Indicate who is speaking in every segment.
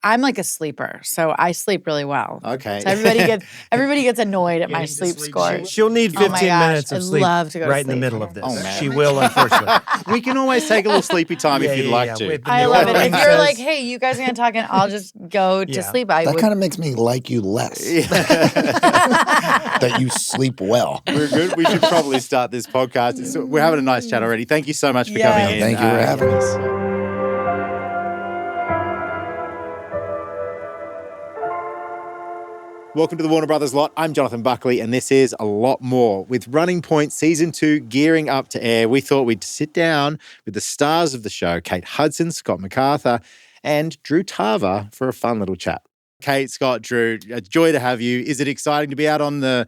Speaker 1: I'm like a sleeper, so I sleep really well.
Speaker 2: Okay.
Speaker 1: So everybody gets annoyed at my sleep score.
Speaker 3: She'll need 15 minutes of sleep
Speaker 1: love to go to
Speaker 3: right in the
Speaker 1: sleep.
Speaker 3: middle of this.
Speaker 2: Oh, man.
Speaker 3: She will, unfortunately.
Speaker 2: We can always take a little sleepy time if you'd like to.
Speaker 1: I love it. If you're like, hey, you guys are going to talk and I'll just go to sleep.
Speaker 4: That kind of makes me like you less. That you sleep well.
Speaker 2: We're good. We should probably start this podcast. We're having a nice chat already. Thank you so much for coming in.
Speaker 4: Thank you for having us.
Speaker 2: Welcome to the Warner Brothers Lot. I'm Jonathon Buckley, and this is A Lot More. With Running Point Season 2 gearing up to air, we thought we'd sit down with the stars of the show, Kate Hudson, Scott MacArthur, and Drew Tarver for a fun little chat. Kate, Scott, Drew, a joy to have you. Is it exciting to be out on the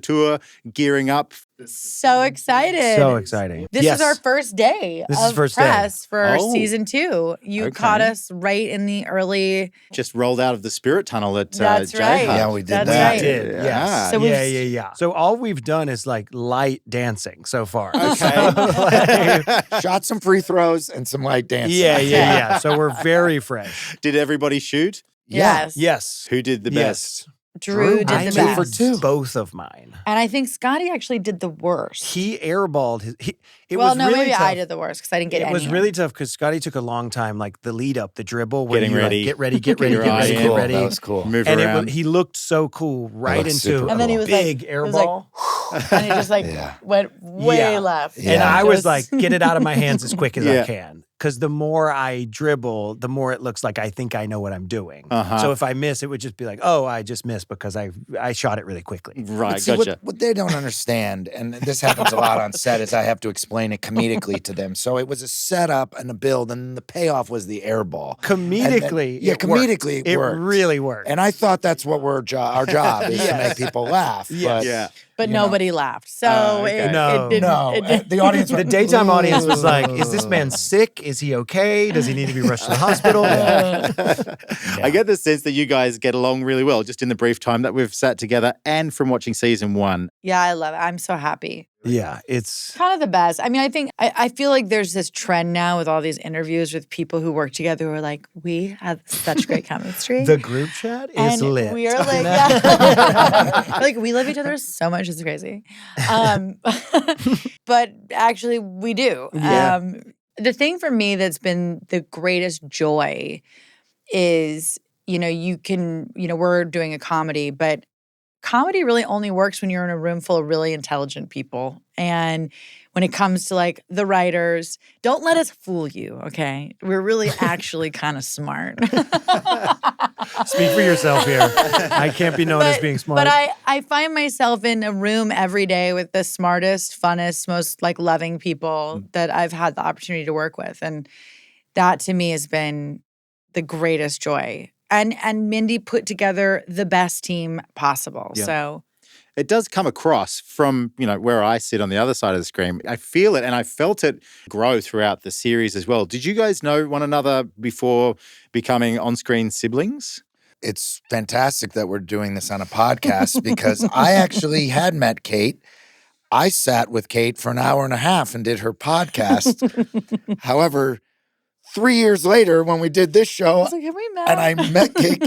Speaker 2: tour, gearing up?
Speaker 1: So excited.
Speaker 3: So exciting.
Speaker 1: This is our first day of press for Season 2. You caught us right in the early...
Speaker 2: Just rolled out of the Spirit Tunnel at
Speaker 1: That's right.
Speaker 4: Yeah, we did
Speaker 1: That's
Speaker 4: that.
Speaker 1: right.
Speaker 3: We did, yes.
Speaker 1: So
Speaker 3: yeah. So all we've done is like light dancing so far.
Speaker 2: Okay.
Speaker 4: Shot some free throws and some light dancing.
Speaker 3: Yeah. So we're very fresh.
Speaker 2: Did everybody shoot?
Speaker 1: Yes.
Speaker 2: Who did the best?
Speaker 1: Drew did the best.
Speaker 3: For two. Both of mine.
Speaker 1: And I think Scotty actually did the worst.
Speaker 3: He airballed his...
Speaker 1: Maybe I did the worst because I didn't get any.
Speaker 3: It was really tough because Scotty took a long time, like the lead up, the dribble.
Speaker 2: Getting ready.
Speaker 3: Get ready. That
Speaker 4: was cool.
Speaker 2: Move
Speaker 3: and
Speaker 2: around.
Speaker 3: He looked so cool right into
Speaker 1: and then he was
Speaker 3: big
Speaker 1: like,
Speaker 3: airball.
Speaker 1: And he just went way left.
Speaker 3: Yeah. And I was like, get it out of my hands as quick as I can. Because the more I dribble, the more it looks like I think I know what I'm doing. So if I miss, it would just be like, oh, I just missed because I shot it really quickly.
Speaker 2: Right,
Speaker 4: see,
Speaker 2: gotcha.
Speaker 4: What they don't understand, and this happens a lot on set, is I have to explain it comedically to them. So it was a setup and a build, and the payoff was the air ball.
Speaker 3: Comedically,
Speaker 4: it worked.
Speaker 3: It really worked.
Speaker 4: And I thought that's what our job is, to make people laugh.
Speaker 1: But nobody laughed. So
Speaker 4: the audience,
Speaker 3: the daytime audience was like, is this man sick? Is he okay? Does he need to be rushed to the hospital?
Speaker 2: I get the sense that you guys get along really well, just in the brief time that we've sat together and from watching Season 1.
Speaker 1: Yeah, I love it. I'm so happy.
Speaker 3: Yeah, it's
Speaker 1: kind of the best. I mean, I feel like there's this trend now with all these interviews with people who work together who are like, we have such great chemistry.
Speaker 3: The group chat is lit.
Speaker 1: We are like, like we love each other so much. It's crazy. But actually we do.
Speaker 3: Yeah.
Speaker 1: The thing for me that's been the greatest joy is, we're doing a comedy, but comedy really only works when you're in a room full of really intelligent people. And when it comes to like the writers, don't let us fool you, okay? We're really actually kind of smart.
Speaker 3: Speak for yourself here. I can't be known as being smart.
Speaker 1: But I find myself in a room every day with the smartest, funnest, most like loving people that I've had the opportunity to work with. And that to me has been the greatest joy. And Mindy put together the best team possible.
Speaker 2: Yeah.
Speaker 1: So
Speaker 2: it does come across from, where I sit on the other side of the screen. I feel it and I felt it grow throughout the series as well. Did you guys know one another before becoming on-screen siblings?
Speaker 4: It's fantastic that we're doing this on a podcast because I actually had met Kate. I sat with Kate for an hour and a half and did her podcast. However, 3 years later, when we did this show,
Speaker 1: I was like, have we met?
Speaker 4: And I met Kate,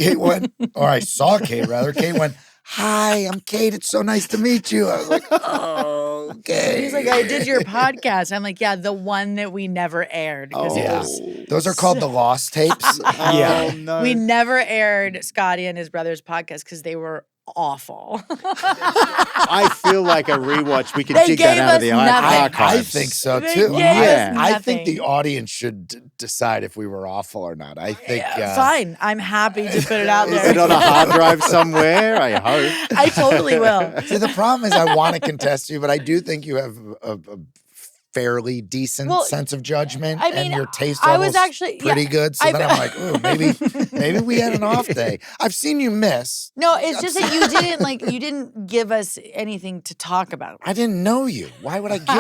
Speaker 4: I saw Kate rather. Kate went, hi, I'm Kate. It's so nice to meet you. I was like, oh, okay.
Speaker 1: He's like, I did your podcast. I'm like, yeah, the one that we never aired.
Speaker 4: Those are called the lost tapes.
Speaker 2: Oh, no.
Speaker 1: We never aired Scotty and his brother's podcast because they were awful.
Speaker 2: I feel like a rewatch. We could
Speaker 1: They
Speaker 2: dig that
Speaker 1: gave
Speaker 2: out of
Speaker 1: us
Speaker 2: the
Speaker 1: nothing.
Speaker 2: archives.
Speaker 4: I think so,
Speaker 1: They
Speaker 4: too.
Speaker 1: gave us
Speaker 4: I think
Speaker 1: nothing.
Speaker 4: the audience should decide if we were awful or not. I think...
Speaker 1: Fine. I'm happy to put it out
Speaker 2: Is
Speaker 1: there.
Speaker 2: it on a hard drive somewhere? I hope.
Speaker 1: I totally will.
Speaker 4: See, the problem is I want to contest you, but I do think you have a fairly decent sense of judgment,
Speaker 1: I mean,
Speaker 4: and your taste
Speaker 1: I
Speaker 4: level
Speaker 1: was actually
Speaker 4: pretty good. So then I'm like, ooh, maybe we had an off day. I've seen you miss.
Speaker 1: No, it's just that you didn't give us anything to talk about.
Speaker 4: I didn't know you. Why would I give this?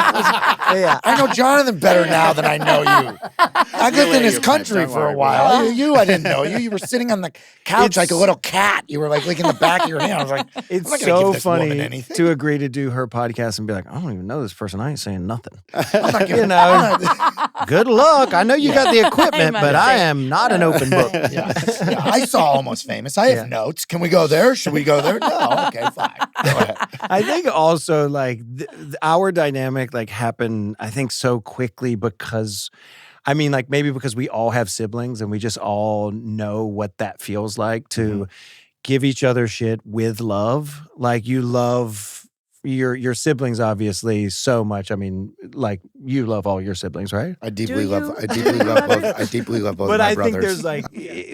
Speaker 4: I know Jonathon better now than I know you. I lived in his country for a while. I didn't know you. You were sitting on the couch like a little cat. You were like licking the back of your hand. I was like,
Speaker 3: it's
Speaker 4: I'm not gonna
Speaker 3: so
Speaker 4: give this woman
Speaker 3: funny
Speaker 4: anything.
Speaker 3: to agree to do her podcast and be like, I don't even know this person. I ain't saying nothing.
Speaker 4: I'm not giving,
Speaker 3: good luck. I know you got the equipment, but I am not an open book.
Speaker 4: Yeah, I saw Almost Famous. I have notes. Can we go there? Should we go there? No. Okay, fine. Go ahead.
Speaker 3: I think also like our dynamic like happened, I think, so quickly because, I mean, like maybe because we all have siblings and we just all know what that feels like to give each other shit with love. Like you love your siblings obviously so much. I mean, like you love all your siblings, right?
Speaker 4: I deeply love both. I deeply love both
Speaker 3: but
Speaker 4: my
Speaker 3: I
Speaker 4: brothers.
Speaker 3: think there's like,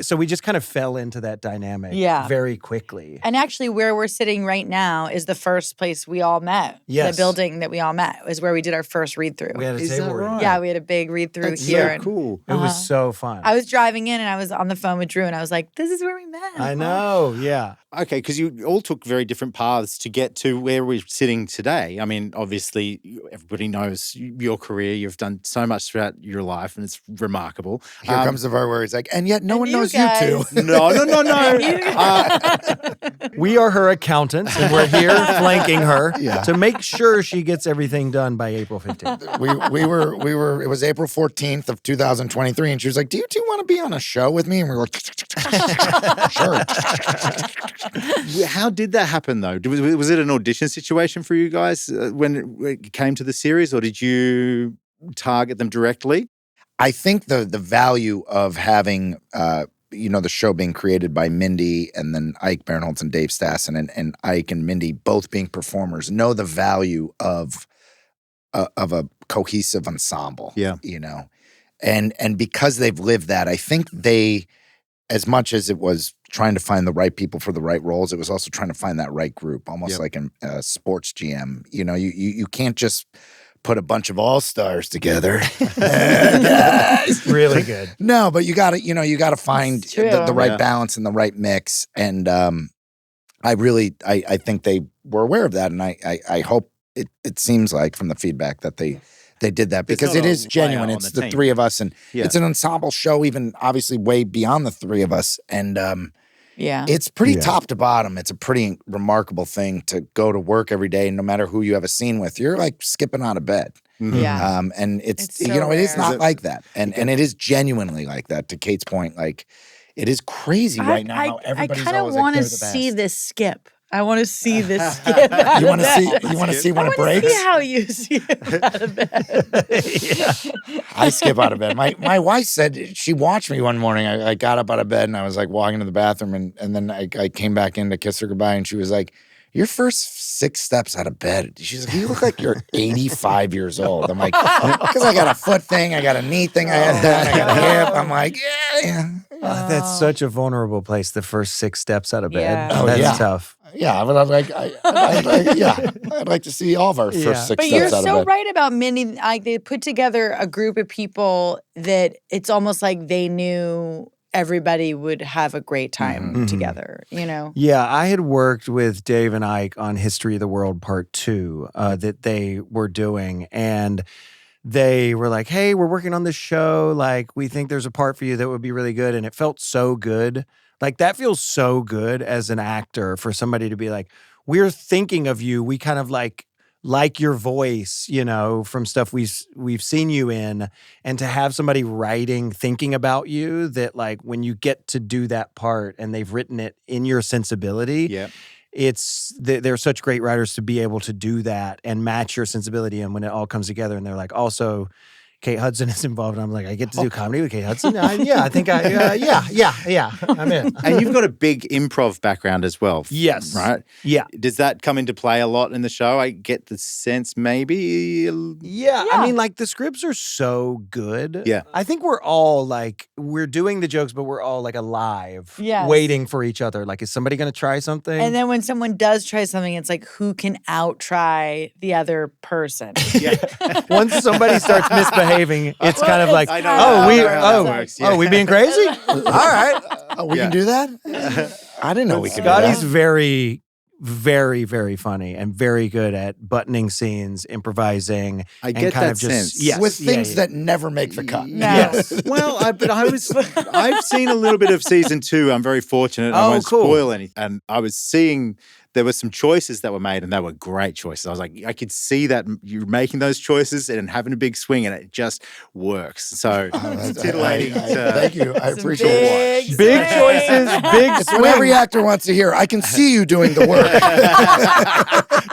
Speaker 3: so we just kind of fell into that dynamic very quickly.
Speaker 1: And actually where we're sitting right now is the first place we all met.
Speaker 3: Yes.
Speaker 1: The building that we all met was where we did our first read-through.
Speaker 3: We had a
Speaker 2: Is that
Speaker 3: table read.
Speaker 2: right?
Speaker 1: Yeah, we had a big read-through
Speaker 2: That's
Speaker 1: here.
Speaker 2: so
Speaker 1: and
Speaker 2: cool.
Speaker 3: It was so fun.
Speaker 1: I was driving in and I was on the phone with Drew and I was like, this is where we met.
Speaker 3: I know, yeah.
Speaker 2: Okay, because you all took very different paths to get to where we're sitting today. I mean, obviously, everybody knows your career. You've done so much throughout your life, and it's remarkable.
Speaker 4: Here comes the part where he's like, and yet no one knows
Speaker 1: guys.
Speaker 4: you two.
Speaker 2: No.
Speaker 3: We are her accountants, and we're here flanking her
Speaker 4: Yeah.
Speaker 3: to make sure she gets everything done by April 15th.
Speaker 4: we were. It was April 14th of 2023, and she was like, "Do you two want to be on a show with me?" And we were like, "Sure."
Speaker 2: How did that happen, though? Was it an audition situation for you guys when it came to the series, or did you target them directly?
Speaker 4: I think the value of having the show being created by Mindy and then Ike Barinholtz and Dave Stassen and Ike and Mindy both being performers know the value of a cohesive ensemble.
Speaker 2: Yeah.
Speaker 4: And because they've lived that, I think they, as much as it was trying to find the right people for the right roles, it was also trying to find that right group, almost like a sports GM. You can't just put a bunch of all-stars together.
Speaker 3: Really good.
Speaker 4: No, but you got to find the right balance and the right mix. And I think they were aware of that, and I hope it seems like from the feedback that they did that, because it is genuine. It's the three of us, and it's an ensemble show, even obviously way beyond the three of us. And it's pretty top to bottom. It's a pretty remarkable thing to go to work every day, and no matter who you have a scene with, you're like skipping out of bed.
Speaker 1: Yeah.
Speaker 4: And it's
Speaker 1: so
Speaker 4: it is
Speaker 1: rare.
Speaker 4: not like that. And it is genuinely like that, to Kate's point. Like, it is crazy right now how everybody's
Speaker 1: I kind of
Speaker 4: always like,
Speaker 1: want
Speaker 4: they're
Speaker 1: to
Speaker 4: the best.
Speaker 1: see this skip. I want to see this skip.
Speaker 4: You want to see when it breaks?
Speaker 1: See how you skip out of bed.
Speaker 4: I skip out of bed. My wife said, she watched me one morning. I got up out of bed and I was like walking to the bathroom, and then I came back in to kiss her goodbye, and she was like, your first 6 steps out of bed. She's like, you look like you're 85 years old. I'm like, because I got a foot thing, I got a knee thing, I had that, I got a hip. I'm like, yeah.
Speaker 3: That's such a vulnerable place, the first 6 steps out of bed.
Speaker 1: Yeah.
Speaker 3: That's tough.
Speaker 4: Yeah, but I'd like to see all of our first 6
Speaker 1: But
Speaker 4: steps
Speaker 1: you're
Speaker 4: out of
Speaker 1: so
Speaker 4: bed.
Speaker 1: right about Mindy. Like, they put together a group of people that it's almost like they knew everybody would have a great time together,
Speaker 3: Yeah, I had worked with Dave and Ike on History of the World Part 2 that they were doing, and they were like, hey, we're working on this show. Like, we think there's a part for you that would be really good. And it felt so good. Like, that feels so good as an actor for somebody to be like, we're thinking of you. We kind of like your voice, from stuff we've seen you in, and to have somebody writing, thinking about you, that like when you get to do that part and they've written it in your sensibility, they're such great writers to be able to do that and match your sensibility. And when it all comes together, and they're like, also, Kate Hudson is involved, and I'm like, I get to do comedy with Kate Hudson? I'm in.
Speaker 2: And you've got a big improv background as well.
Speaker 3: Yes.
Speaker 2: Right?
Speaker 3: Yeah.
Speaker 2: Does that come into play a lot in the show? I get the sense maybe.
Speaker 3: Yeah. I mean, like, the scripts are so good.
Speaker 2: Yeah.
Speaker 3: I think we're all like, we're doing the jokes, but we're all like alive,
Speaker 1: Yes.
Speaker 3: waiting for each other. Like, is somebody going to try something?
Speaker 1: And then when someone does try something, it's like, who can out-try the other person?
Speaker 3: Once somebody starts misbehaving, it's kind of like,
Speaker 2: I know how that works, yeah.
Speaker 3: we being crazy? All right.
Speaker 4: We can do that? I didn't know we could do
Speaker 3: Scotty's
Speaker 4: that.
Speaker 3: very, very, very funny and very good at buttoning scenes, improvising.
Speaker 2: I
Speaker 3: and
Speaker 2: get
Speaker 3: kind
Speaker 2: that
Speaker 3: of just,
Speaker 2: sense.
Speaker 3: Yes,
Speaker 4: With things that never make the cut.
Speaker 1: No.
Speaker 3: Yes.
Speaker 2: Well, I've seen a little bit of season 2. I'm very fortunate. I
Speaker 3: Oh,
Speaker 2: won't
Speaker 3: cool.
Speaker 2: spoil anything. And I was seeing there were some choices that were made, and they were great choices. I was like, I could see that you're making those choices and having a big swing, and it just works. So it's titillating.
Speaker 4: Thank you. I
Speaker 1: Some
Speaker 4: appreciate it.
Speaker 3: Big choices, big
Speaker 4: It's what every actor wants to hear. I can see you doing the work.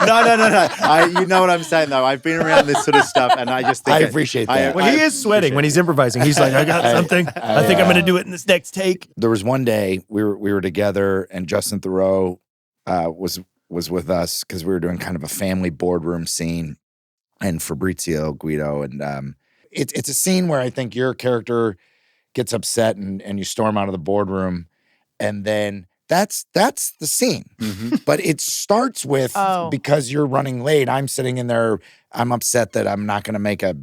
Speaker 2: No. You know what I'm saying, though. I've been around this sort of stuff, and I just think
Speaker 4: I appreciate that.
Speaker 3: When he is sweating, when he's improvising, he's like, I got something. I think I'm going to do it in this next take.
Speaker 4: There was one day we were together, and Justin Theroux was with us because we were doing kind of a family boardroom scene, and Fabrizio Guido, and it's a scene where I think your character gets upset and you storm out of the boardroom, and then that's the scene. Mm-hmm. But it starts with because you're running late. I'm sitting in there. I'm upset that I'm not going to make a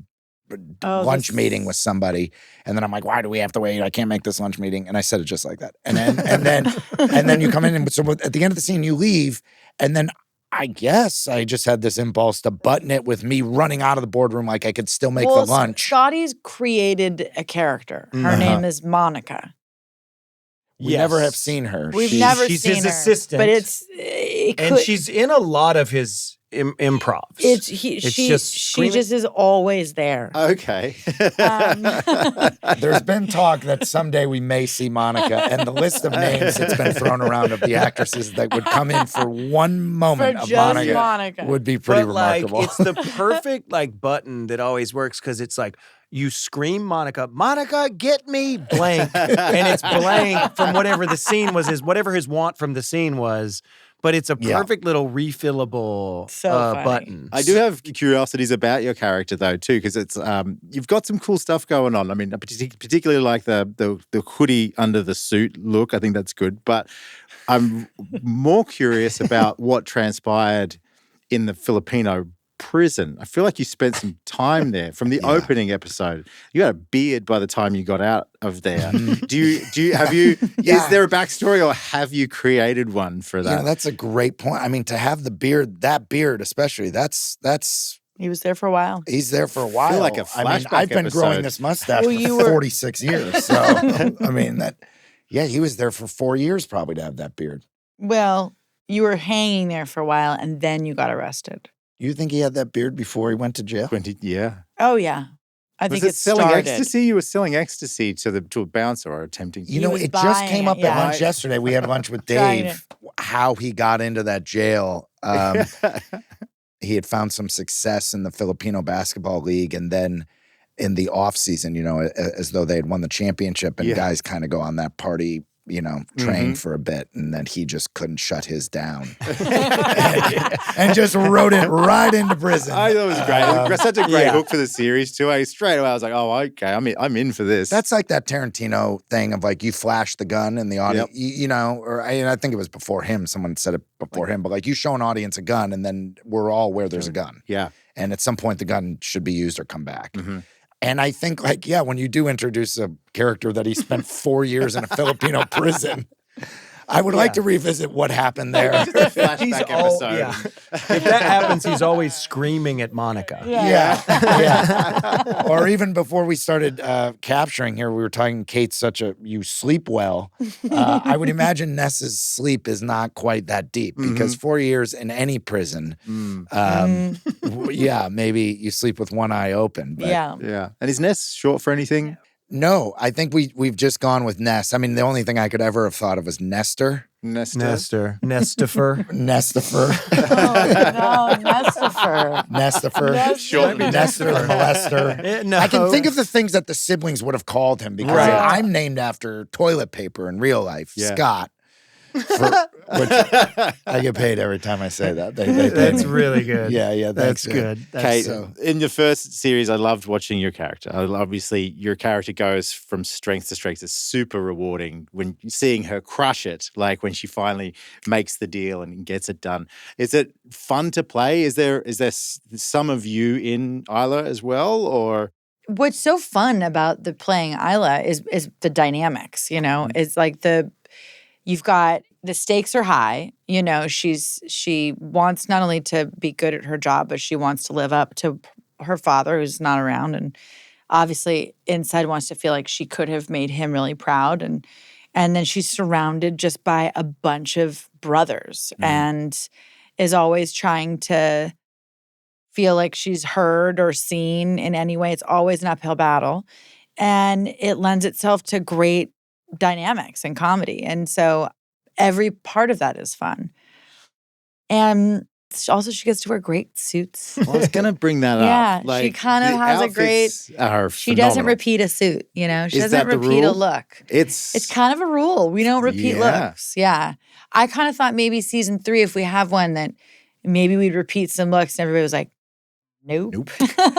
Speaker 4: lunch meeting with somebody, and then I'm like, why do we have to wait? I can't make this lunch meeting. And I said it just like that. And then you come in, and so at the end of the scene you leave, and then I guess I just had this impulse to button it with me running out of the boardroom like I could still make the lunch.
Speaker 1: Scotty's created a character. Her name is Monica.
Speaker 4: We never have seen her.
Speaker 1: She's never
Speaker 3: she's
Speaker 1: seen
Speaker 3: his
Speaker 1: her,
Speaker 3: assistant,
Speaker 1: but
Speaker 3: and she's in a lot of his improvs.
Speaker 1: She just is always there.
Speaker 2: Okay.
Speaker 4: There's been talk that someday we may see Monica, and the list of names that's been thrown around of the actresses that would come in for one moment of Monica would be pretty remarkable.
Speaker 3: Like, it's the perfect button that always works because it's like you scream Monica, get me blank, and it's blank from whatever the scene was, whatever his want from the scene was. But it's a perfect little refillable button.
Speaker 2: I do have curiosities about your character, though, too, because it's you've got some cool stuff going on. I mean, I particularly like the hoodie under the suit look. I think that's good. But I'm more curious about what transpired in the Filipino prison. I feel like you spent some time there from the opening episode. You had a beard by the time you got out of there. Is there a backstory, or have you created one for that?
Speaker 4: That's a great point. I mean, to have that beard especially, that's
Speaker 1: he was there for a while.
Speaker 4: He's there for a while.
Speaker 2: I feel like a flashback
Speaker 4: I've been
Speaker 2: episode.
Speaker 4: growing this mustache for 46 years. So, I mean, he was there for 4 years probably to have that beard.
Speaker 1: Well, you were hanging there for a while, and then you got arrested.
Speaker 4: You think he had that beard before he went to jail?
Speaker 1: Oh, yeah. I think it
Speaker 2: selling
Speaker 1: started.
Speaker 2: ecstasy? You were selling ecstasy to a bouncer or attempting to.
Speaker 4: It just came up at lunch yesterday. We had lunch with Dave, how he got into that jail. He had found some success in the Filipino basketball league, and then in the off season, as though they had won the championship, and guys kind of go on that party, train for a bit, and then he just couldn't shut his down and just wrote it right into prison.
Speaker 2: I thought it was great. It was such a great hook for the series too. Straight away I was like, oh, okay, I'm in for this.
Speaker 4: That's like that Tarantino thing of like you flash the gun in the audience, I think it was before him. Someone said it before him, but like you show an audience a gun, and then we're all where there's a gun.
Speaker 2: Yeah,
Speaker 4: and at some point the gun should be used or come back. Mm-hmm. And I think, when you do introduce a character that he spent 4 years in a Filipino prison, I would like to revisit what happened there.
Speaker 2: Just a flashback episode.
Speaker 3: If that happens, he's always screaming at Monica.
Speaker 4: Yeah. Or even before we started capturing here, we were talking, Kate's you sleep well. I would imagine Ness's sleep is not quite that deep because 4 years in any prison, maybe you sleep with one eye open. But,
Speaker 2: yeah. And is Ness short for anything?
Speaker 4: No, I think we've just gone with Ness. I mean, the only thing I could ever have thought of was Nestor.
Speaker 3: Nestifer.
Speaker 4: Nestifer.
Speaker 1: Oh, no, Nestifer.
Speaker 4: Nestifer.
Speaker 2: Short
Speaker 4: Nestor the molester.
Speaker 3: No.
Speaker 4: I can think of the things that the siblings would have called him because I'm named after toilet paper in real life, Scott. Which I get paid every time I say that. They
Speaker 3: That's really good.
Speaker 4: Yeah,
Speaker 3: that's good.
Speaker 2: Kate, in the first series, I loved watching your character. Obviously, your character goes from strength to strength. It's super rewarding when seeing her crush it, like when she finally makes the deal and gets it done. Is it fun to play? Is there some of you in Isla as well, or?
Speaker 1: What's so fun about the playing Isla is the dynamics. It's like you've got the stakes are high. She wants not only to be good at her job, but she wants to live up to her father, who's not around, and obviously inside wants to feel like she could have made him really proud. And then she's surrounded just by a bunch of brothers and is always trying to feel like she's heard or seen in any way. It's always an uphill battle. And it lends itself to great dynamics and comedy. And so every part of that is fun. And also she gets to wear great suits.
Speaker 2: I was going to bring that
Speaker 1: Yeah,
Speaker 2: up.
Speaker 1: she kind of has a great, she doesn't repeat a suit, you know? She doesn't repeat a look. It's kind of a rule. We don't repeat looks. Yeah. I kind of thought maybe season 3, if we have one, that maybe we'd repeat some looks. And everybody was like, nope.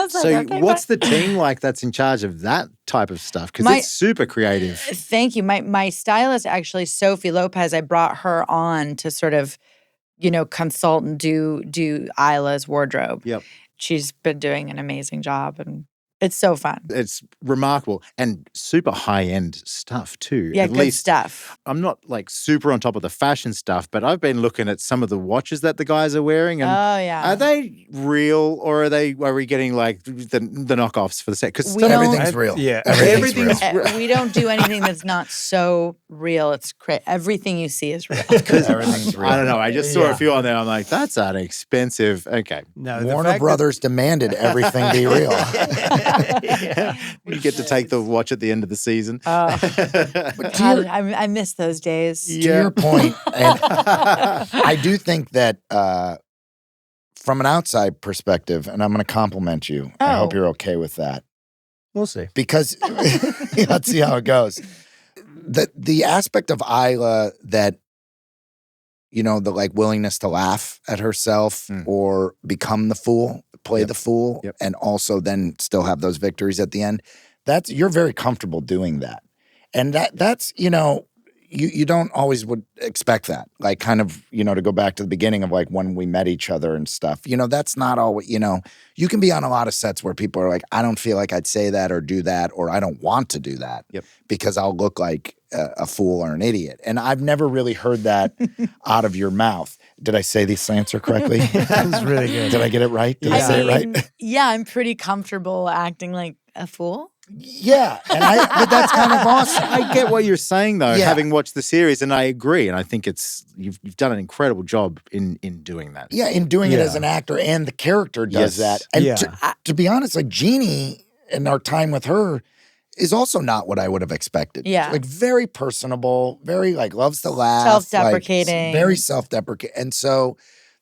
Speaker 2: So what's the team like that's in charge of that type of stuff? Because it's super creative.
Speaker 1: Thank you. My stylist, actually, Sophie Lopez, I brought her on to sort of, you know, consult and do Isla's wardrobe.
Speaker 2: Yep.
Speaker 1: She's been doing an amazing job, and it's so fun.
Speaker 2: It's remarkable and super high-end stuff too.
Speaker 1: Yeah,
Speaker 2: At
Speaker 1: good
Speaker 2: least,
Speaker 1: stuff.
Speaker 2: I'm not like super on top of the fashion stuff, but I've been looking at some of the watches that the guys are wearing. And are they real, or are we getting like the knockoffs for the set? Because
Speaker 4: everything's real.
Speaker 3: Yeah,
Speaker 4: everything's real.
Speaker 1: We don't do anything that's not so real. It's everything you see is real.
Speaker 4: Everything's real.
Speaker 2: I don't know. I just saw a few on there. I'm like, that's an expensive. Okay.
Speaker 4: No, Warner Brothers demanded everything be real.
Speaker 2: You get to take the watch at the end of the season.
Speaker 1: I miss those days.
Speaker 4: To your point, and I do think that from an outside perspective, and I'm going to compliment you. I hope you're okay with that.
Speaker 3: We'll see.
Speaker 4: Because let's see how it goes. The aspect of Isla that, you know, the like willingness to laugh at herself or become the fool, play the fool, and also then still have those victories at the end. You're very comfortable doing that. And that's, you know, you don't always would expect that. Like kind of, you know, to go back to the beginning of like when we met each other and stuff, you know, that's not always, you know, you can be on a lot of sets where people are like, I don't feel like I'd say that or do that, or I don't want to do that because I'll look like a fool or an idiot. And I've never really heard that out of your mouth. Did I say this answer correctly?
Speaker 3: That was really good.
Speaker 4: Did I get it right? Did I say it right?
Speaker 1: Yeah, I'm pretty comfortable acting like a fool.
Speaker 4: Yeah, but that's kind of awesome.
Speaker 2: I get what you're saying though, having watched the series, and I agree. And I think you've done an incredible job in doing that.
Speaker 4: Yeah, in doing it as an actor, and the character does that. And to be honest, like Jeannie and our time with her is also not what I would have expected.
Speaker 1: Yeah,
Speaker 4: like very personable, very like loves to laugh,
Speaker 1: self-deprecating,
Speaker 4: like, very self-deprecating. And so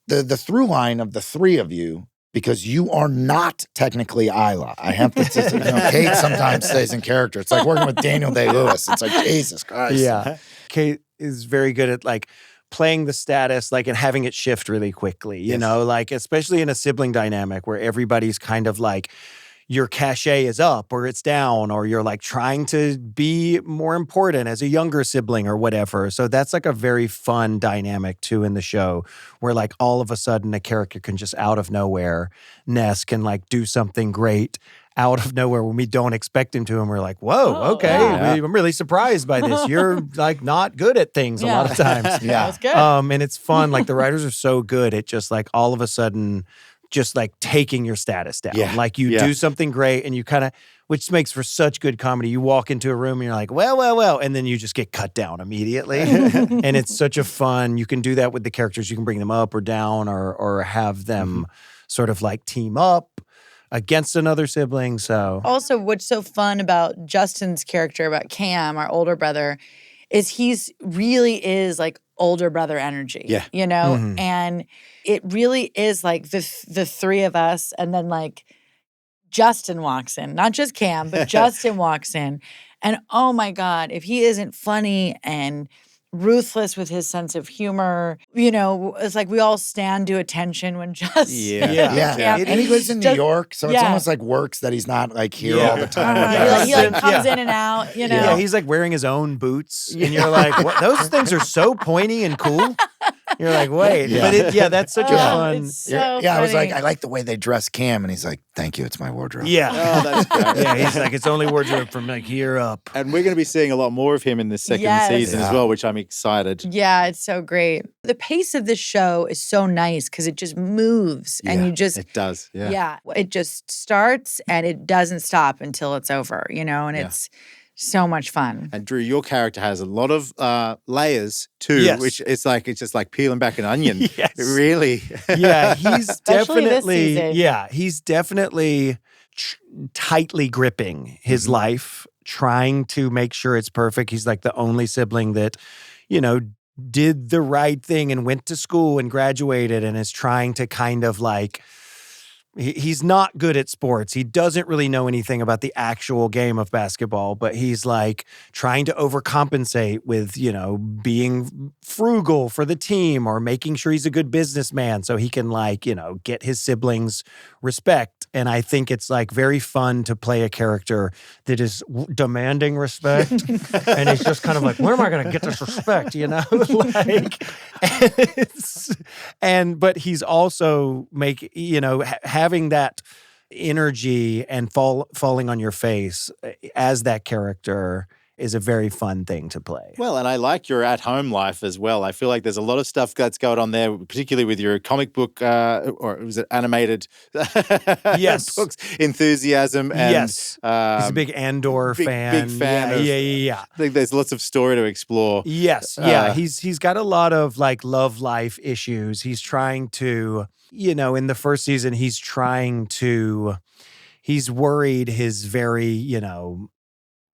Speaker 4: the through line of the three of you. Because you are not technically Isla. I have to say, you know, Kate sometimes stays in character. It's like working with Daniel Day-Lewis. It's like, Jesus Christ.
Speaker 3: Yeah. Kate is very good at like playing the status, like, and having it shift really quickly, you know, like, especially in a sibling dynamic where everybody's kind of like, your cachet is up or it's down, or you're like trying to be more important as a younger sibling or whatever. So that's like a very fun dynamic too in the show, where like all of a sudden a character can just out of nowhere, Ness can like do something great out of nowhere when we don't expect him to, and we're like, whoa, okay, I'm really surprised by this. You're like not good at things a lot of times.
Speaker 1: That's good.
Speaker 3: And it's fun. Like the writers are so good at just like all of a sudden just like taking your status down.
Speaker 2: Yeah.
Speaker 3: Like you do something great and you kind of, which makes for such good comedy. You walk into a room and you're like, well, and then you just get cut down immediately. And it's such a fun, you can do that with the characters. You can bring them up or down or have them sort of like team up against another sibling. So
Speaker 1: also, what's so fun about Justin's character, about Cam, our older brother, is he's really is like older brother energy.
Speaker 2: Yeah.
Speaker 1: You know? And it really is like the three of us, and then like Justin walks in. Not just Cam, but Justin walks in. And oh my God, if he isn't funny and ruthless with his sense of humor, you know, it's like we all stand to attention when Justin.
Speaker 4: And he lives in New York, so it's almost like works that he's not like here all the time.
Speaker 1: He like comes in and out, you know.
Speaker 3: Yeah, he's like wearing his own boots, and you're like, what? Those things are so pointy and cool. You're like, wait, but that's such a fun.
Speaker 1: So
Speaker 4: I was like, I like the way they dress Cam, and he's like, thank you, it's my wardrobe.
Speaker 3: Yeah,
Speaker 2: oh, that's great.
Speaker 3: Yeah, he's like, it's only wardrobe from like here up.
Speaker 2: And we're going to be seeing a lot more of him in this second season as well, which I'm excited.
Speaker 1: Yeah, it's so great. The pace of this show is so nice because it just moves and you just.
Speaker 2: It does. Yeah.
Speaker 1: Yeah. It just starts and it doesn't stop until it's over, you know, and So much fun.
Speaker 2: And Drew, your character has a lot of layers too,
Speaker 3: Yes.
Speaker 2: which it's just like peeling back an onion.
Speaker 3: Yes.
Speaker 2: Really.
Speaker 3: Yeah, he's
Speaker 1: Especially this season.
Speaker 3: he's definitely tightly gripping his life, trying to make sure it's perfect. He's like the only sibling that, did the right thing and went to school and graduated and is trying to kind of like, he's not good at sports. He doesn't really know anything about the actual game of basketball, but he's like trying to overcompensate with, being frugal for the team or making sure he's a good businessman so he can like, get his siblings respect. And I think it's like very fun to play a character that is demanding respect. And he's just kind of like, where am I going to get this respect? But he's also having that energy and falling on your face as that character is a very fun thing to play.
Speaker 2: Well, and I like your at-home life as well. I feel like there's a lot of stuff that's going on there, particularly with your comic book, or was it animated
Speaker 3: Yes.
Speaker 2: books, enthusiasm. And,
Speaker 3: yes. He's a big Andor fan.
Speaker 2: Big fan.
Speaker 3: Yeah.
Speaker 2: I think there's lots of story to explore.
Speaker 3: Yes. Yeah. He's got a lot of like love life issues. He's trying to, in the first season, he's worried his very,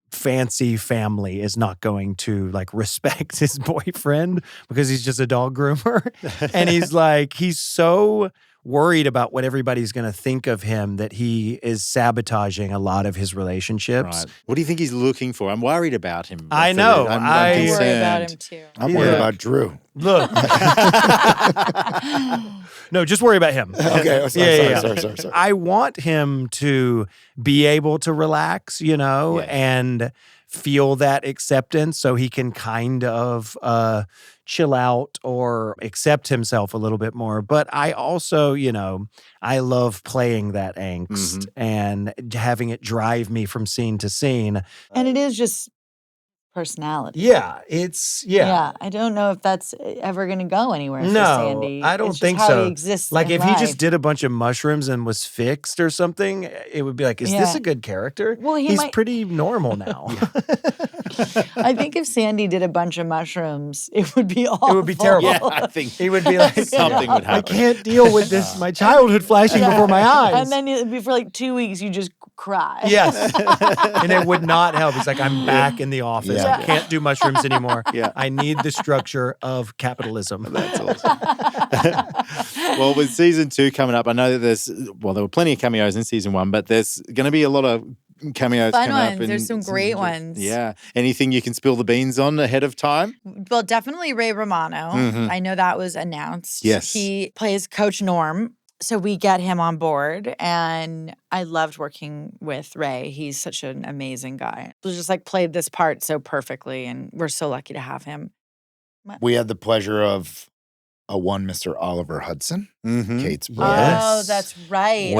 Speaker 3: fancy family is not going to like respect his boyfriend because he's just a dog groomer. And he's so worried about what everybody's going to think of him that he is sabotaging a lot of his relationships.
Speaker 2: Right. What do you think he's looking for? I'm worried about him.
Speaker 3: I know.
Speaker 1: I worry about him too.
Speaker 4: I'm worried about Drew.
Speaker 3: Look. No, just worry about him.
Speaker 4: Okay. Sorry.
Speaker 3: I want him to be able to relax, and feel that acceptance so he can kind of chill out or accept himself a little bit more. But I also, I love playing that angst and having it drive me from scene to scene.
Speaker 1: And it is just personality.
Speaker 3: Yeah,
Speaker 1: Yeah, I don't know if that's ever going to go anywhere for Sandy.
Speaker 3: I don't
Speaker 1: It's just
Speaker 3: think
Speaker 1: how
Speaker 3: so.
Speaker 1: He exists
Speaker 3: like
Speaker 1: in
Speaker 3: if
Speaker 1: life.
Speaker 3: he just did a bunch of mushrooms and was fixed or something, it would be like, is this a good character?
Speaker 1: Well,
Speaker 3: he's pretty normal now.
Speaker 1: I think if Sandy did a bunch of mushrooms, it would be awful.
Speaker 3: It would be terrible.
Speaker 2: Yeah, I think
Speaker 3: he would be like,
Speaker 2: something would happen.
Speaker 3: I can't deal with this. My childhood flashing before my eyes.
Speaker 1: And then it'd be for like 2 weeks, you just cry.
Speaker 3: Yes. And it would not help. He's like, I'm back in the office.
Speaker 4: Yeah.
Speaker 3: I can't do mushrooms anymore.
Speaker 2: Yeah.
Speaker 3: I need the structure of capitalism.
Speaker 2: That's awesome. Well, with season 2 coming up, I know that there were plenty of cameos in season 1, but there's going to be a lot of cameos
Speaker 1: Fun
Speaker 2: coming
Speaker 1: ones.
Speaker 2: up.
Speaker 1: There's some great ones.
Speaker 2: Yeah. Anything you can spill the beans on ahead of time?
Speaker 1: Well, definitely Ray Romano. I know that was announced.
Speaker 2: Yes.
Speaker 1: He plays Coach Norm. So we get him on board, and I loved working with Ray. He's such an amazing guy. He just like played this part so perfectly, and we're so lucky to have him.
Speaker 4: We had the pleasure of a one Mr. Oliver Hudson, Kate's brother.
Speaker 3: Yes.
Speaker 1: Oh, that's right.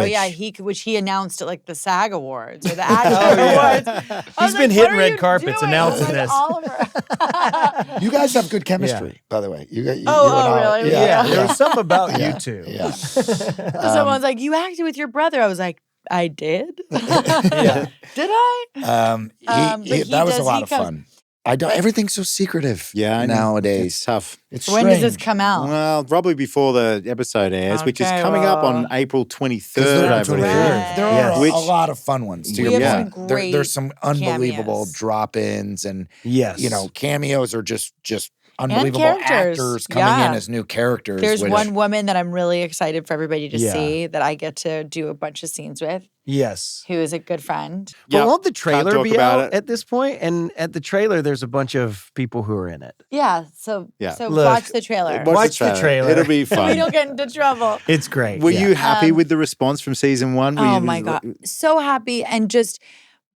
Speaker 1: Which he announced at like the SAG Awards or the Academy Awards.
Speaker 3: He's been hitting red carpets announcing this.
Speaker 1: Oliver.
Speaker 4: You guys have good chemistry, by the way. You
Speaker 1: really?
Speaker 3: Yeah, there was something about you two.
Speaker 4: Yeah.
Speaker 1: Someone's like, "You acted with your brother." I was like, "I did."
Speaker 3: Yeah.
Speaker 1: Did I?
Speaker 4: That was a lot of fun. Everything's so secretive nowadays.
Speaker 2: It's tough.
Speaker 4: It's
Speaker 1: When does this come out?
Speaker 2: Well, probably before the episode airs, which is coming up on April 23rd, I believe.
Speaker 4: There are a lot of fun ones, too.
Speaker 1: We have some great
Speaker 4: There's some unbelievable
Speaker 1: cameos.
Speaker 4: drop-ins and,
Speaker 3: Yes.
Speaker 4: cameos are just unbelievable actors coming in as new characters.
Speaker 1: There's one woman that I'm really excited for everybody to see that I get to do a bunch of scenes with.
Speaker 3: Yes.
Speaker 1: Who is a good friend.
Speaker 3: But won't the trailer be
Speaker 2: about
Speaker 3: out at this point? And at the trailer, there's a bunch of people who are in it.
Speaker 1: Yeah. So
Speaker 3: Look,
Speaker 1: watch the trailer.
Speaker 3: Watch the trailer.
Speaker 2: It'll be fun.
Speaker 1: We don't get into trouble.
Speaker 3: It's great.
Speaker 2: Were you happy with the response from season 1?
Speaker 1: Oh my God. So happy and just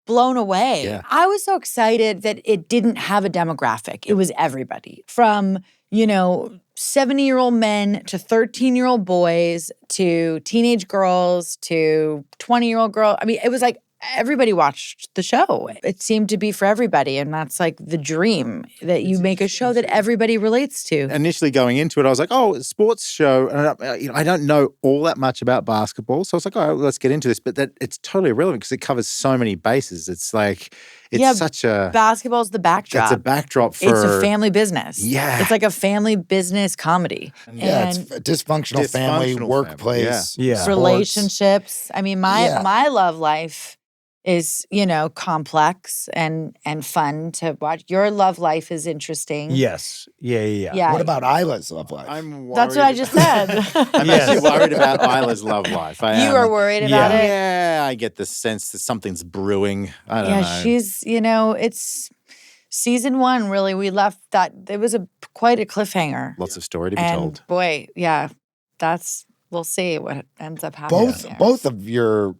Speaker 1: blown away.
Speaker 2: Yeah.
Speaker 1: I was so excited that it didn't have a demographic. It was everybody from, 70-year-old men to 13-year-old boys to teenage girls to 20-year-old girls. I mean, it was like everybody watched the show. It seemed to be for everybody. And that's like the dream, that you make a show that everybody relates to.
Speaker 2: Initially going into it, I was like, a sports show. And I don't know all that much about basketball. So I was like, let's get into this. But that it's totally irrelevant because it covers so many bases. It's like It's such a
Speaker 1: basketball's the backdrop.
Speaker 2: It's a backdrop for
Speaker 1: it's a family business.
Speaker 2: Yeah.
Speaker 1: It's like a family business comedy.
Speaker 4: Yeah, it's a dysfunctional family, workplace,
Speaker 1: relationships. I mean, my love life is, complex and fun to watch. Your love life is interesting.
Speaker 3: Yes. Yeah.
Speaker 4: What about Isla's love life?
Speaker 1: That's what I just said.
Speaker 2: I'm actually worried about Isla's love life.
Speaker 1: You are worried about it?
Speaker 2: Yeah, I get the sense that something's brewing. I don't know.
Speaker 1: Yeah, she's, it's season 1, really. We left that. It was quite a cliffhanger.
Speaker 2: Lots of story to be told.
Speaker 1: Boy, yeah, we'll see what ends up happening.
Speaker 4: Both of your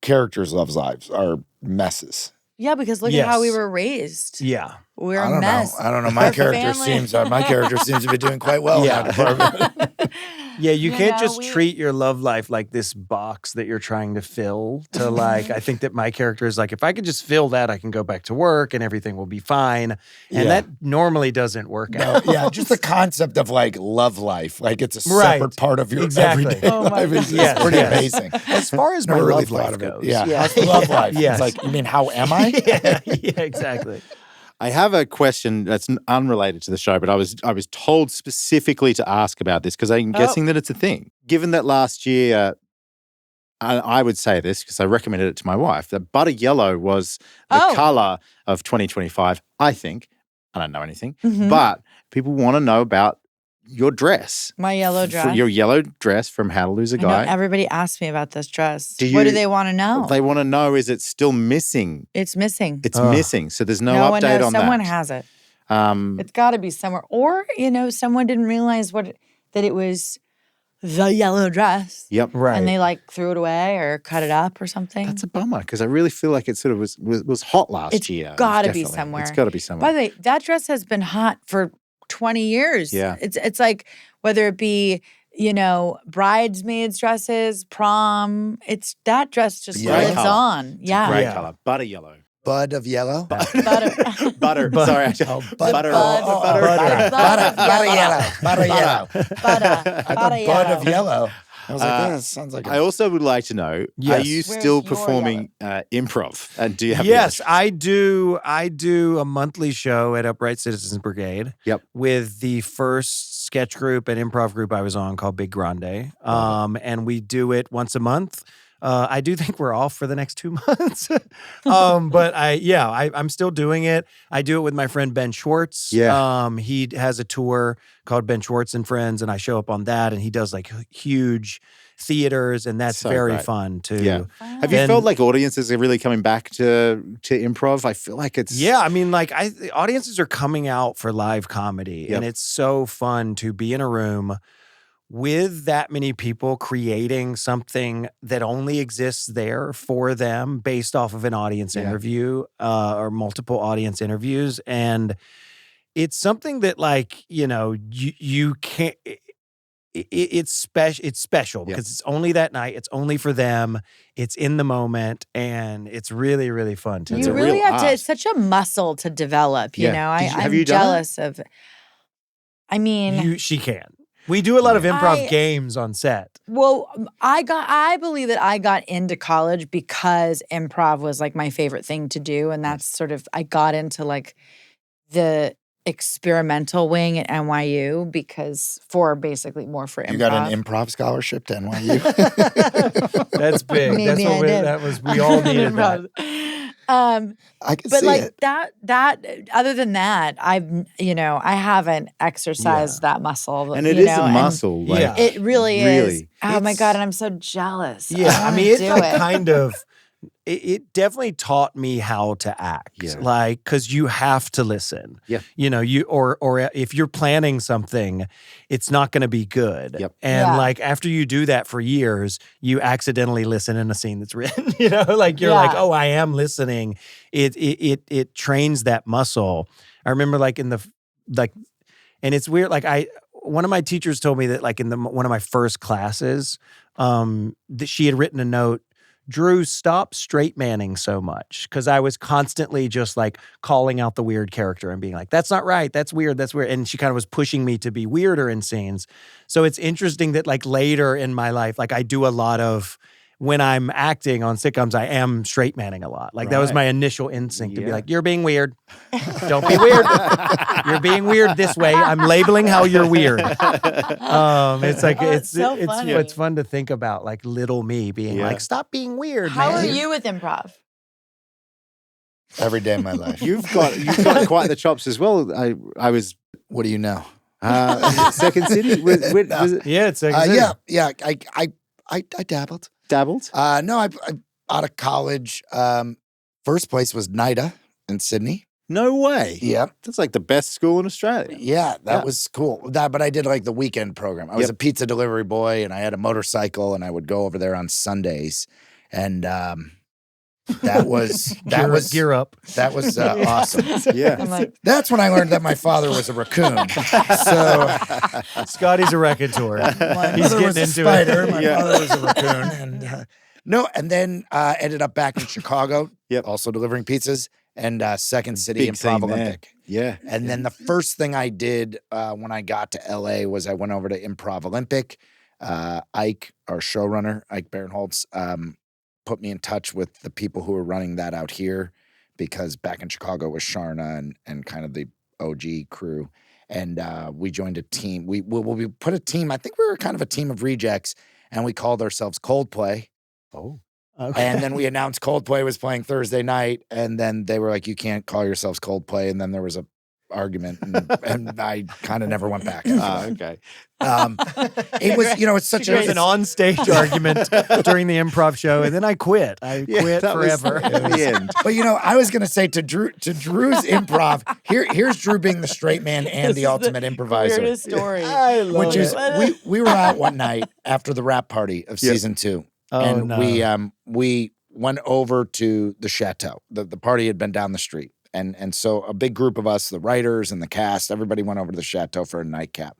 Speaker 4: characters' love lives are messes.
Speaker 1: Yeah, because look at how we were raised.
Speaker 3: Yeah.
Speaker 1: We're a mess.
Speaker 4: I don't know. My character seems to be doing quite well in that department.
Speaker 3: Yeah, you can't just treat your love life like this box that you're trying to fill to I think that my character is like, if I could just fill that, I can go back to work and everything will be fine. And that normally doesn't work out.
Speaker 4: Yeah, just the concept of love life. Like it's a separate part of your everyday life. It's pretty amazing.
Speaker 3: As far as my love life goes.
Speaker 4: Yeah. Love life. It's like, you mean, how am I?
Speaker 3: Yeah, exactly.
Speaker 2: I have a question that's unrelated to the show, but I was told specifically to ask about this because I'm guessing that it's a thing. Given that last year, I would say this because I recommended it to my wife, that butter yellow was the color of 2025, I think. I don't know anything. But people want to know about your dress.
Speaker 1: My yellow dress.
Speaker 2: Your yellow dress from How to Lose a Guy.
Speaker 1: Everybody asks me about this dress. What do they want to know?
Speaker 2: They want to know, is it still missing?
Speaker 1: It's missing.
Speaker 2: It's missing. So there's no update on that.
Speaker 1: Someone has it. It's got to be somewhere. Or, someone didn't realize that it was the yellow dress.
Speaker 2: Yep.
Speaker 3: Right.
Speaker 1: And they threw it away or cut it up or something.
Speaker 2: That's a bummer because I really feel like it sort of was hot last year.
Speaker 1: It's got to be somewhere.
Speaker 2: It's got to be somewhere.
Speaker 1: By the way, that dress has been hot for 20 years.
Speaker 2: Yeah.
Speaker 1: It's like whether it be, bridesmaids dresses, prom, that dress just lives on.
Speaker 2: It's a great color. Butter yellow.
Speaker 4: Bud of yellow?
Speaker 1: Butter.
Speaker 2: Butter. Sorry. Butter.
Speaker 4: Butter yellow.
Speaker 1: Bud
Speaker 4: of yellow. I was like, that sounds like
Speaker 2: I also would like to know, are you still performing improv? And do you have
Speaker 3: Yes, I do. I do a monthly show at Upright Citizens Brigade.
Speaker 2: Yep.
Speaker 3: With the first sketch group and improv group I was on called Big Grande. And we do it once a month. I do think we're off for the next 2 months. But I'm still doing it. I do it with my friend Ben Schwartz.
Speaker 2: Yeah.
Speaker 3: He has a tour called Ben Schwartz and Friends, and I show up on that, and he does huge theaters, and that's very fun too.
Speaker 2: Yeah. Have you felt like audiences are really coming back to improv? I feel like it's
Speaker 3: audiences are coming out for live comedy, and it's so fun to be in a room with that many people creating something that only exists there for them based off of an audience interview or multiple audience interviews. And it's something that you can't, it's special because it's only that night. It's only for them. It's in the moment, and it's really, really fun.
Speaker 1: You really have to, it's such a muscle to develop, I'm jealous of,
Speaker 3: she can. We do a lot of improv games on set.
Speaker 1: Well, I believe that I got into college because improv was my favorite thing to do. And that's sort of, I got into the experimental wing at NYU basically more for improv.
Speaker 4: You got an improv scholarship to NYU?
Speaker 3: That's big.
Speaker 1: Maybe
Speaker 3: we all needed that.
Speaker 4: I can see it.
Speaker 1: That other than that, I haven't exercised that muscle.
Speaker 2: And it is a muscle.
Speaker 1: It really is. Oh my God, and I'm so jealous.
Speaker 3: Yeah, it definitely taught me how to act. Yeah. Because you have to listen.
Speaker 2: Yeah.
Speaker 3: Or if you're planning something, it's not going to be good.
Speaker 2: Yep.
Speaker 3: And after you do that for years, you accidentally listen in a scene that's written. Oh, I am listening. It trains that muscle. I remember and it's weird. One of my teachers told me that in one of my first classes, that she had written a note, Drew, stop straight manning so much. Because I was constantly just calling out the weird character and being like, that's not right. That's weird. That's weird. And she kind of was pushing me to be weirder in scenes. So it's interesting that later in my life, I do a lot of when I'm acting on sitcoms, I am straight manning a lot. Like that was my initial instinct to be like, you're being weird. Don't be weird. You're being weird this way. I'm labeling how you're weird. It's like it's fun to think about, like little me being like, stop being weird.
Speaker 1: How
Speaker 3: man.
Speaker 1: are you with improv?
Speaker 4: Every day of my life.
Speaker 2: You've got quite the chops as well. I was.
Speaker 4: What do you know?
Speaker 2: Second City. Was it?
Speaker 3: Yeah, it's Second City.
Speaker 4: Yeah. I dabbled.
Speaker 2: Dabbled?
Speaker 4: No, I out of college. First place was NIDA in Sydney.
Speaker 2: No way.
Speaker 4: Yeah.
Speaker 2: That's like the best school in Australia.
Speaker 4: Yeah, that was cool. But I did like the weekend program. I was a pizza delivery boy, and I had a motorcycle, and I would go over there on Sundays, and that was
Speaker 3: gear up.
Speaker 4: That was awesome.
Speaker 2: Yeah.
Speaker 4: That's when I learned that my father was a raccoon. So
Speaker 3: Scotty's a raconteur. He's getting into
Speaker 4: spider.
Speaker 3: it.
Speaker 4: My father was a raccoon, and then ended up back in Chicago. Also delivering pizzas, and Second City Improv Olympic.
Speaker 2: Yeah.
Speaker 4: And then the first thing I did when I got to LA was I went over to Improv Olympic. Ike, our showrunner, Ike Barinholtz, put me in touch with the people who were running that out here, because back in Chicago was Sharna and kind of the OG crew. And we joined a team. We put a team, I think we were kind of a team of rejects, and we called ourselves Coldplay.
Speaker 3: Oh. Okay.
Speaker 4: And then we announced Coldplay was playing Thursday night, and then they were like, you can't call yourselves Coldplay. And then there was a argument, and I kind of never went back.
Speaker 2: Okay.
Speaker 4: It was, it's such
Speaker 3: There was an onstage argument during the improv show, and then I quit. I quit forever.
Speaker 2: In the end.
Speaker 4: But I was going to say to Drew's improv. Here's Drew being the straight man and the ultimate improviser.
Speaker 1: Weirdest story.
Speaker 3: I love
Speaker 4: Which is we were out one night after the wrap party of season 2, and we went over to the chateau. The party had been down the street. And so a big group of us, the writers and the cast, everybody went over to the chateau for a nightcap.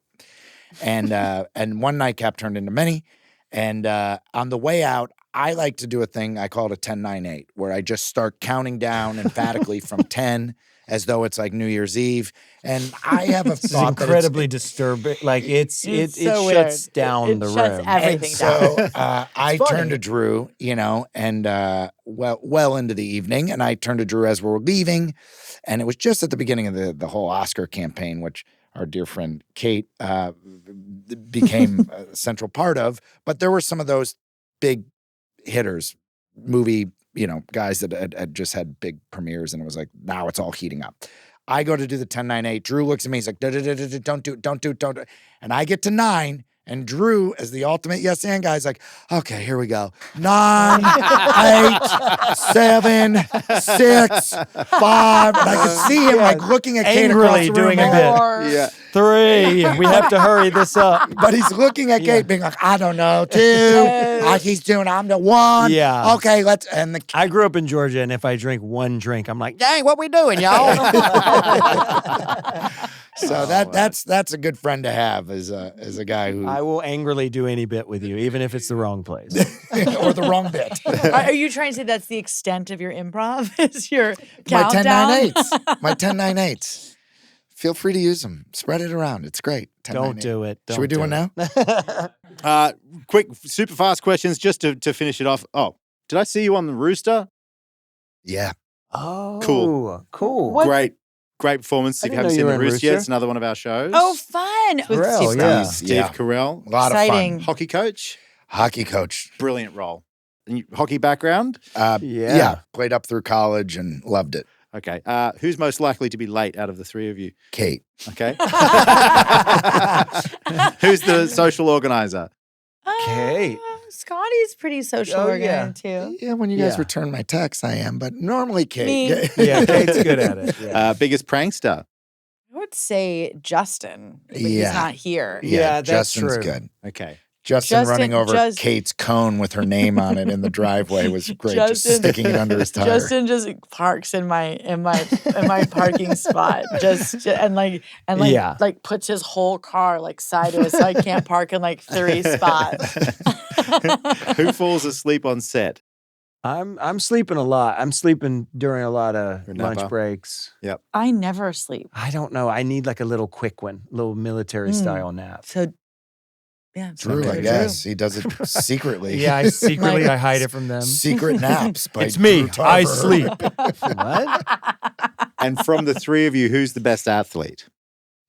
Speaker 4: And one nightcap turned into many. And on the way out, I like to do a thing, I call it a 10-9-8, where I just start counting down emphatically from 10 as though it's like New Year's Eve. And I have a thought
Speaker 3: it's incredibly disturbing. Like it
Speaker 1: so
Speaker 3: shuts
Speaker 1: weird.
Speaker 3: down
Speaker 1: It
Speaker 3: the
Speaker 1: shuts
Speaker 3: room.
Speaker 1: everything down.
Speaker 4: So I turned to Drew, and well into the evening, and I turned to Drew as we were leaving, and it was just at the beginning of the whole Oscar campaign, which our dear friend Kate became a central part of. But there were some of those big hitters, movie, guys that had just had big premieres, and it was like, now it's all heating up. I go to do the 10-9-8. Drew looks at me. He's like, don't do it. And I get to 9. And Drew, as the ultimate yes and guy, is like, okay, here we go. 9, 8, 7, 6, 5. And I could see him like looking at Kate across the room.
Speaker 3: Doing a bit.
Speaker 2: Yeah.
Speaker 3: 3. We have to hurry this up.
Speaker 4: But he's looking at Kate being like, I don't know. 2. He's doing, I'm the 1.
Speaker 3: Yeah.
Speaker 4: Okay, let's. And
Speaker 3: I grew up in Georgia, and if I drink one drink, I'm like, dang, what we doing, y'all?
Speaker 4: So that's a good friend to have as a guy who
Speaker 3: I will angrily do any bit with you, even if it's the wrong place.
Speaker 4: or the wrong bit.
Speaker 1: Are you trying to say that's the extent of your improv? Is your
Speaker 4: My
Speaker 1: countdown?
Speaker 4: 10-9-8s. My 10-9-8s. Feel free to use them. Spread it around. It's great. 10-9-8.
Speaker 3: Don't do it.
Speaker 4: Should we do one now?
Speaker 2: Quick, super fast questions just to finish it off. Oh, did I see you on the Rooster?
Speaker 4: Yeah.
Speaker 3: Oh,
Speaker 2: Cool.
Speaker 1: What?
Speaker 2: Great performance. If you haven't
Speaker 3: know
Speaker 2: seen
Speaker 3: you
Speaker 2: the
Speaker 3: were in
Speaker 2: Rooster yet,
Speaker 3: Rooster.
Speaker 2: it's another one of our shows.
Speaker 1: Oh, fun. With
Speaker 3: Carell,
Speaker 1: Steve
Speaker 3: yeah.
Speaker 2: Steve Carell.
Speaker 4: A lot
Speaker 1: Exciting.
Speaker 4: of fun.
Speaker 2: Hockey coach.
Speaker 4: Hockey coach.
Speaker 2: Brilliant role. And hockey background?
Speaker 4: Yeah. Played up through college and loved it.
Speaker 2: Okay. Who's most likely to be late out of the three of you?
Speaker 4: Kate.
Speaker 2: Okay. Who's the social organizer?
Speaker 3: Kate.
Speaker 1: Scotty's pretty social organized too.
Speaker 4: Yeah, when you guys return my texts, I am. But normally Kate.
Speaker 1: Me.
Speaker 3: Yeah, Kate's good at it. Yeah.
Speaker 2: Biggest prankster?
Speaker 1: I would say Justin, but he's not here.
Speaker 3: Yeah, that's
Speaker 4: Justin's
Speaker 3: true.
Speaker 4: good.
Speaker 2: Okay.
Speaker 4: Justin running over
Speaker 1: just-
Speaker 4: Kate's cone with her name on it in the driveway was great. Just
Speaker 1: Justin-
Speaker 4: sticking it under his tire.
Speaker 1: Justin just parks in my parking spot, like puts his whole car like sideways, so I can't park in like 3 spots.
Speaker 2: Who falls asleep on set?
Speaker 3: I'm sleeping a lot. I'm sleeping during a lot of
Speaker 2: You're a napper.
Speaker 3: lunch breaks.
Speaker 2: Yep.
Speaker 1: I never sleep.
Speaker 3: I don't know. I need like a little quick one, little military style nap.
Speaker 1: So Yeah,
Speaker 4: True, I guess. He does it secretly.
Speaker 3: Yeah, I hide it from them.
Speaker 4: Secret naps. By
Speaker 3: It's me.
Speaker 4: Drew
Speaker 3: I
Speaker 4: Tarver.
Speaker 3: sleep. What?
Speaker 2: And from the three of you, who's the best athlete?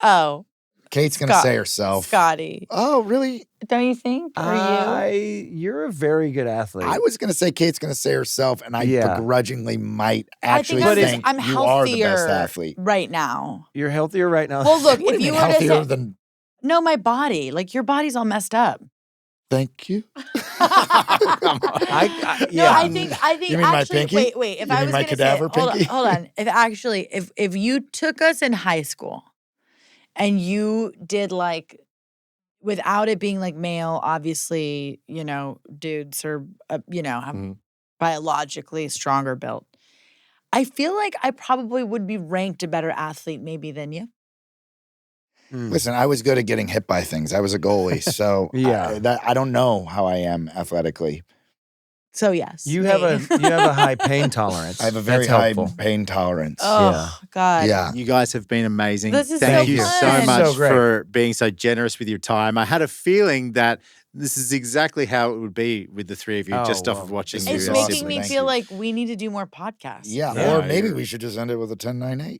Speaker 1: Oh,
Speaker 4: Kate's going to say herself.
Speaker 1: Scotty.
Speaker 4: Oh, really?
Speaker 1: Don't you think? Or you?
Speaker 3: You're a very good athlete.
Speaker 4: I was going to say Kate's going to say herself, and I begrudgingly might actually think
Speaker 1: I'm
Speaker 4: you are the
Speaker 1: healthier
Speaker 4: best athlete.
Speaker 1: right now.
Speaker 3: You're healthier right now.
Speaker 1: Well, look,
Speaker 4: What
Speaker 1: if
Speaker 4: do
Speaker 1: you
Speaker 4: mean,
Speaker 1: were to
Speaker 4: healthier
Speaker 1: say,
Speaker 4: than...
Speaker 1: no, my body, like your body's all messed up.
Speaker 4: Thank you.
Speaker 1: No, I think
Speaker 4: You mean my
Speaker 1: actually,
Speaker 4: pinky?
Speaker 1: wait. If
Speaker 4: You
Speaker 1: I
Speaker 4: mean
Speaker 1: was
Speaker 4: my
Speaker 1: going to
Speaker 4: cadaver
Speaker 1: say,
Speaker 4: pinky?
Speaker 1: hold on. If you took us in high school and you did like, without it being like male, obviously, dudes are, have biologically stronger built. I feel like I probably would be ranked a better athlete maybe than you.
Speaker 4: Listen, I was good at getting hit by things. I was a goalie, so I don't know how I am athletically.
Speaker 1: So yes,
Speaker 3: you have a high pain tolerance.
Speaker 4: I have a very high pain tolerance.
Speaker 1: Oh God,
Speaker 4: yeah.
Speaker 2: You guys have been amazing.
Speaker 1: This is
Speaker 2: Thank
Speaker 1: so
Speaker 2: you
Speaker 1: fun.
Speaker 2: so much
Speaker 3: So great.
Speaker 2: for being so generous with your time. I had a feeling that this is exactly how it would be with the three of you, just off of watching you.
Speaker 1: It's
Speaker 4: You're
Speaker 1: making
Speaker 4: awesome.
Speaker 1: me
Speaker 4: Thank
Speaker 1: feel
Speaker 4: you.
Speaker 1: like we need to do more podcasts.
Speaker 4: Yeah,
Speaker 3: Yeah.
Speaker 4: or maybe we should just end it with a 10-9-8.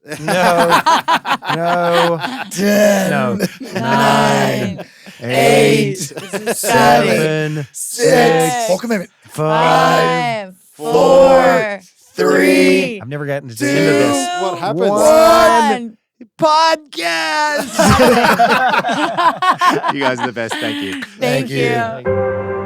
Speaker 3: No.
Speaker 4: 10,
Speaker 3: No.
Speaker 1: 9,
Speaker 4: 8, 7, 6. Full commitment.
Speaker 1: 5, 4, 3.
Speaker 3: I've never gotten to
Speaker 4: Two.
Speaker 3: the end of this.
Speaker 2: What happens?
Speaker 1: 1.
Speaker 4: Podcast.
Speaker 2: You guys are the best. Thank you.
Speaker 1: Thank you.